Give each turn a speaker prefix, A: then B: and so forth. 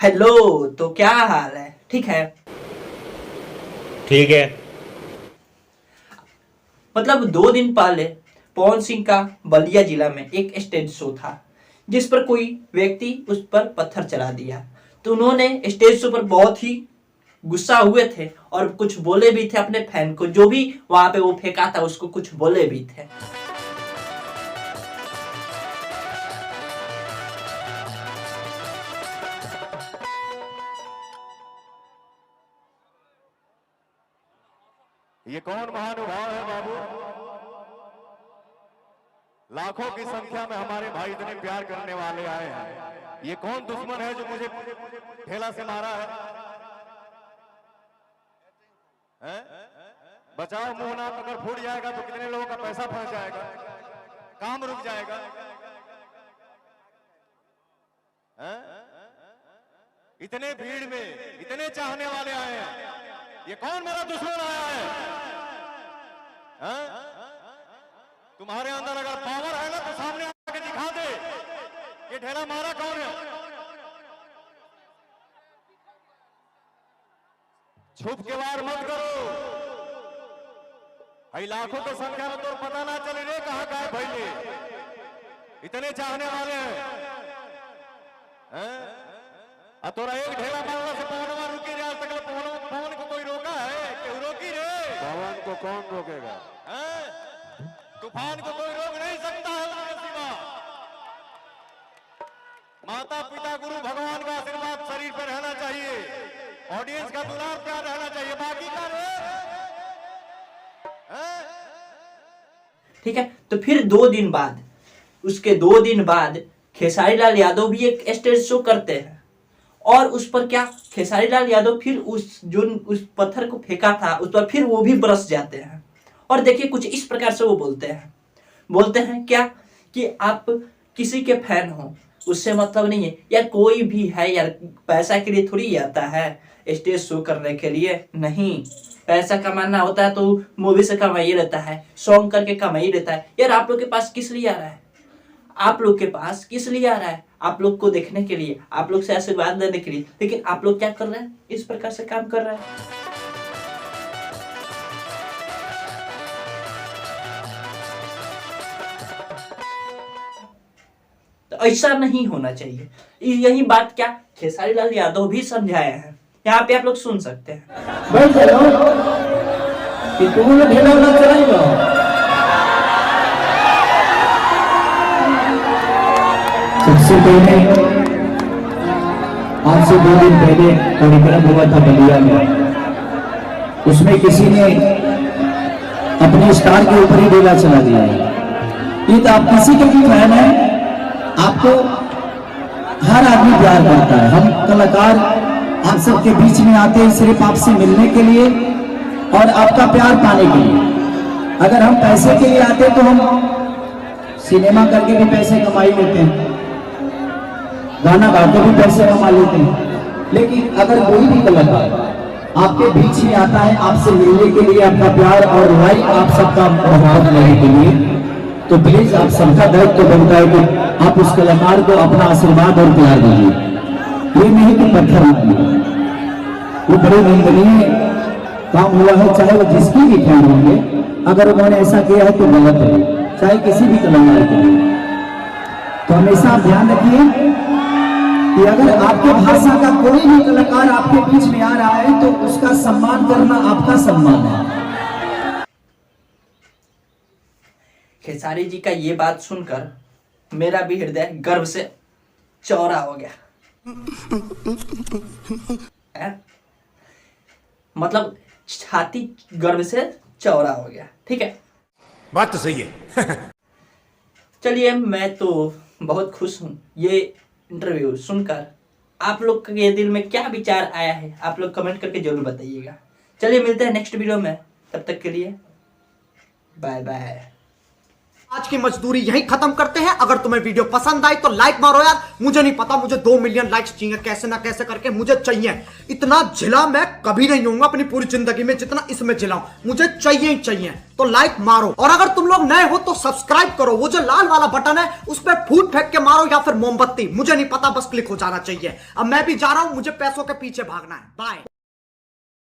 A: Hello, तो क्या हाल है? ठीक है।
B: ठीक है।
A: मतलब 2 दिन पहले पवन सिंह का बलिया जिला में एक स्टेज शो था, जिस पर कोई व्यक्ति उस पर पत्थर चला दिया। तो उन्होंने स्टेज शो पर बहुत ही गुस्सा हुए थे और कुछ बोले भी थे अपने फैन को, जो भी वहां पे वो फेंका था उसको कुछ बोले भी थे।
C: ये कौन महानुभाव है बाबू? लाखों की संख्या में हमारे भाई इतने प्यार करने वाले आए हैं। ये कौन दुश्मन है जो मुझे ठेला से मारा है? हैं? बचाओ मुंह ना, अगर फूट जाएगा तो कितने लोगों का पैसा फंस जाएगा, काम रुक जाएगा। हैं? इतने भीड़ में इतने चाहने वाले आए हैं, ये कौन मेरा दुश्मन आया है? हैं? तुम्हारे अंदर अगर पावर है ना तो सामने आके दिखा दे, ये ढेला मारा कौन है? छुप के वार मत करो। भाई लाखों की संख्या में तो पता ना चले रे कहां का है भाई। इतने चाहने वाले हैं। तोरा एक ढेला मारने से पवन रुकी रे? आज तक पवन को कोई रोका है? क्यों रोकी रे? पवन को कौन रोकेगा? तूफान को कोई रोक नहीं सकता है उसके सिवा। माता पिता गुरु भगवान का आशीर्वाद शरीर पर रहना चाहिए, ऑडियंस का दुलार प्यार रहना चाहिए, बाकी का रे।
A: ठीक है, तो फिर 2 दिन बाद, उसके 2 दिन बाद खेसारी लाल यादव भी एक स्टेज शो करते हैं और उस पर क्या, खेसारी लाल यादव फिर उस पत्थर को फेंका था उस पर फिर वो भी बरस जाते हैं। और देखिए कुछ इस प्रकार से वो बोलते हैं क्या कि आप किसी के फैन हो उससे मतलब नहीं है यार, कोई भी है यार, पैसा के लिए थोड़ी आता है स्टेज शो करने के लिए। नहीं, पैसा कमाना होता है तो मूवी से कमाई रहता है, सॉन्ग करके कमाई रहता है यार। आप लोग के पास किस लिए आ रहा है? आप लोग के पास किस लिए आ रहा है? आप लोग को देखने के लिए, आप लोग से आशीर्वाद लेने के लिए। लेकिन आप लोग क्या कर रहे हैं? इस प्रकार से काम कर रहे हैं। तो ऐसा नहीं होना चाहिए। यही बात क्या खेसारी लाल यादव भी समझाए हैं, यहाँ पे आप लोग सुन सकते हैं।
D: भाई चलो कि तुम लोग ढेला वाला चलाएगा। सबसे पहले आज से 2 दिन पहले कार्यक्रम हुआ था बलिया में, उसमें किसी ने अपने स्टार के ऊपर ही ढेला चला दिया है। ये तो आप किसी के भी फैन है, आपको हर आदमी प्यार करता है। हम कलाकार आप सबके बीच में आते हैं सिर्फ आपसे मिलने के लिए और आपका प्यार पाने के लिए। अगर हम पैसे के लिए आते तो हम सिनेमा करके भी पैसे कमा लेते हैं, गाना गा के भी पैसे कमा लेते हैं। लेकिन अगर कोई भी कलाकार आपके बीच में आता है आपसे मिलने के लिए, आपका प्यार और लाइक आप सबका मोहब्बत लेने के लिए, तो प्लीज आप सबका दायित्व बनता है कि आप उस कलाकार को अपना आशीर्वाद और प्यार दीजिए। ये नहीं कि पत्थर मारिए। वो बड़े निंदनीय काम हुआ है, चाहे वो जिसकी भी फैन होंगे, अगर उन्होंने ऐसा किया है तो गलत है, चाहे किसी भी कलाकार के लिए। तो हमेशा आप ध्यान रखिए कि अगर आपके भाषा का कोई भी कलाकार आपके बीच में आ रहा है तो उसका सम्मान करना आपका सम्मान है।
A: खेसारी जी का ये बात सुनकर मेरा भी हृदय गर्व से चौड़ा हो गया। मतलब छाती गर्व से चौड़ा हो गया। ठीक है,
B: बात तो सही है।
A: चलिए, मैं तो बहुत खुश हूँ ये इंटरव्यू सुनकर। आप लोग के दिल में क्या विचार आया है आप लोग कमेंट करके जरूर बताइएगा। चलिए मिलते हैं नेक्स्ट वीडियो में, तब तक के लिए बाय बाय।
E: आज की मजदूरी यहीं खत्म करते हैं। अगर तुम्हें वीडियो पसंद आई तो लाइक मारो यार। मुझे नहीं पता, मुझे 2 मिलियन लाइक्स चाहिए, कैसे ना कैसे करके मुझे चाहिए। इतना झिला मैं कभी नहीं होऊंगा अपनी पूरी जिंदगी में जितना इसमें झिलाऊं, मुझे चाहिए ही चाहिए। तो लाइक मारो, और अगर तुम लोग नए हो तो सब्सक्राइब करो। वो जो लाल वाला बटन है उस पर फूट फेंक के मारो या फिर मोमबत्ती, मुझे नहीं पता, बस क्लिक हो जाना चाहिए। अब मैं भी जा रहा हूं, मुझे पैसों के पीछे भागना है। बाय।